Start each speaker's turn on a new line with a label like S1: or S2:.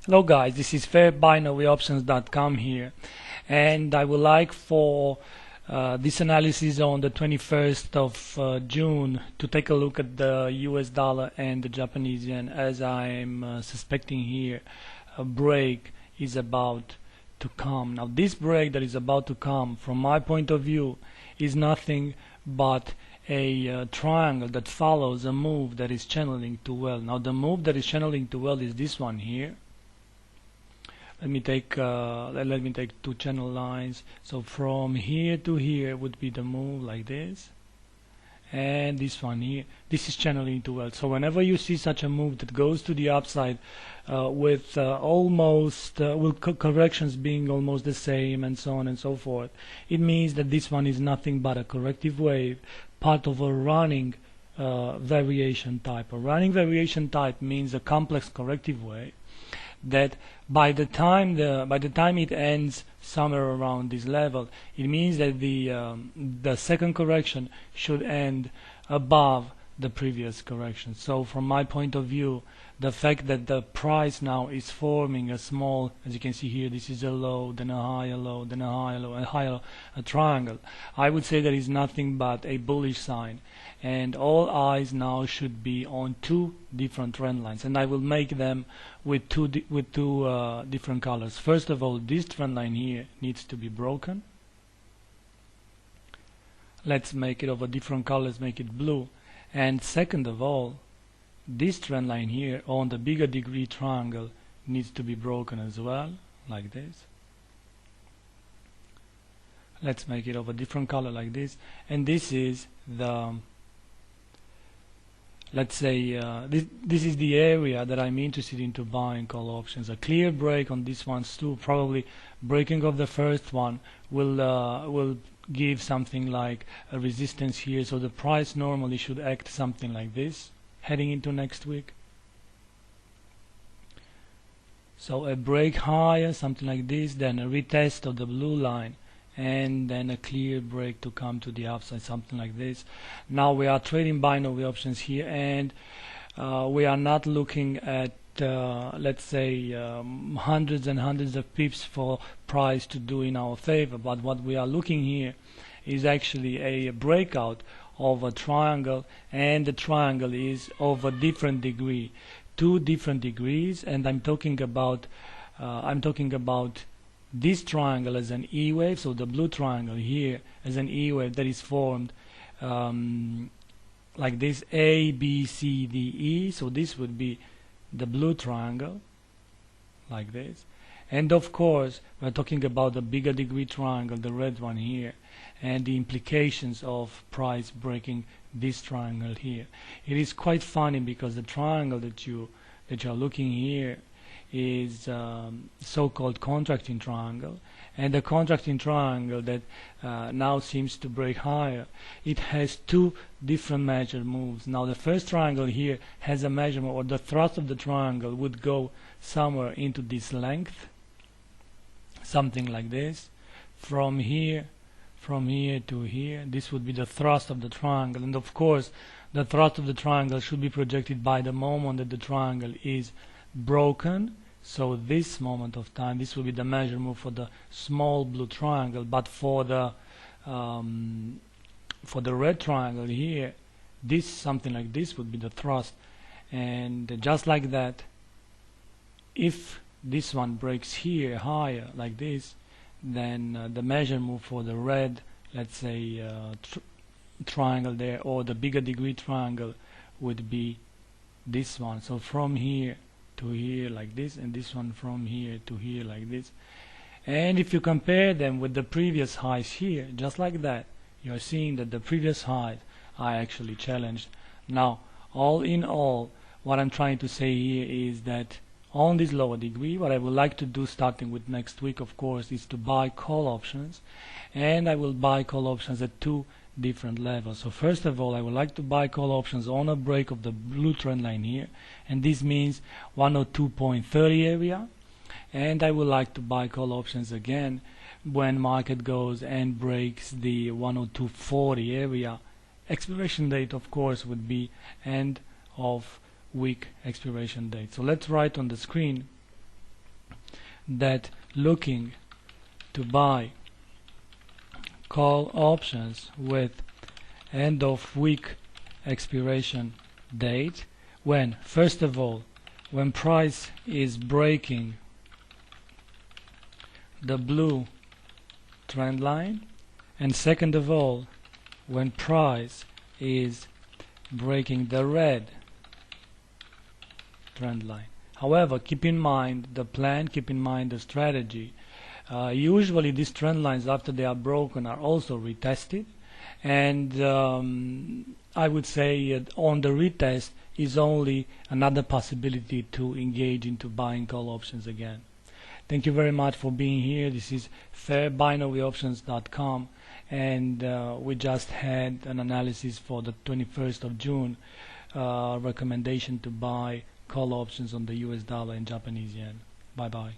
S1: Hello guys, this is fairbinaryoptions.com here, and I would like for this analysis on the 21st of June to take a look at the US dollar and the Japanese yen, as I'm suspecting here a break is about to come. Now this break that is about to come, from my point of view, is nothing but a triangle that follows a move that is channeling to well. Now the move that is channeling to well is this one here. Let me take two channel lines. So from here to here would be the move like this, and this one here, this is channeling to well. So whenever you see such a move that goes to the upside with corrections being almost the same and so on and so forth, it means that this one is nothing but a corrective wave, part of a running variation type. A running variation type means a complex corrective wave that by the time it ends somewhere around this level, it means that the second correction should end above the previous correction. So from my point of view, the fact that the price now is forming a small, as you can see here, this is a low, then a higher low, then a higher low, and higher low, a triangle, I would say that is nothing but a bullish sign, and all eyes now should be on two different trend lines, and I will make them with two different colors. First of all, this trend line here needs to be broken. Let's make it of a different colors, make it blue. And second of all, this trend line here on the bigger degree triangle needs to be broken as well, like this. Let's make it of a different color like this, and this is the, let's say this is the area that I'm interested into buying call options. A clear break on this ones too, probably breaking of the first one will give something like a resistance here, so the price normally should act something like this heading into next week. So a break higher, something like this, then a retest of the blue line, and then a clear break to come to the upside, something like this. Now we are trading binary options here, and we are not looking at let's say hundreds and hundreds of pips for price to do in our favor, but what we are looking here is actually a breakout of a triangle, and the triangle is of a different degree, two different degrees, and I'm talking about this triangle as an E wave, so the blue triangle here as an E wave that is formed like this, A, B, C, D, E. So this would be the blue triangle like this, and of course we're talking about the bigger degree triangle, the red one here, and the implications of price breaking this triangle here. It is quite funny because the triangle that you're looking here is so-called contracting triangle, and the contracting triangle that now seems to break higher, it has two different measure moves. Now the first triangle here has a measurement, or the thrust of the triangle would go somewhere into this length, something like this, from here to here. This would be the thrust of the triangle, and of course the thrust of the triangle should be projected by the moment that the triangle is broken. So this moment of time, this will be the measure move for the small blue triangle, but for the red triangle here, this, something like this, would be the thrust. And just like that, if this one breaks here higher like this, then the measure move for the red, let's say triangle there, or the bigger degree triangle, would be this one. So from here to here like this, and this one from here to here like this. And if you compare them with the previous highs here, just like that, you are seeing that the previous highs are actually challenged. Now all in all, what I'm trying to say here is that on this lower degree, what I would like to do starting with next week, of course, is to buy call options, and I will buy call options at two different levels. So first of all, I would like to buy call options on a break of the blue trend line here, and this means 102.30 area, and I would like to buy call options again when market goes and breaks the 102.40 area. Expiration date, of course, would be end of week expiration date. So let's write on the screen that looking to buy call options with end of week expiration date when, first of all, when price is breaking the blue trend line, and second of all, when price is breaking the red trend line. However, keep in mind the plan, keep in mind the strategy. Usually these trend lines, after they are broken, are also retested, and I would say on the retest is only another possibility to engage into buying call options again. Thank you very much for being here. This is fairbinaryoptions.com, and we just had an analysis for the 21st of June, recommendation to buy call options on the US dollar and Japanese yen. Bye bye.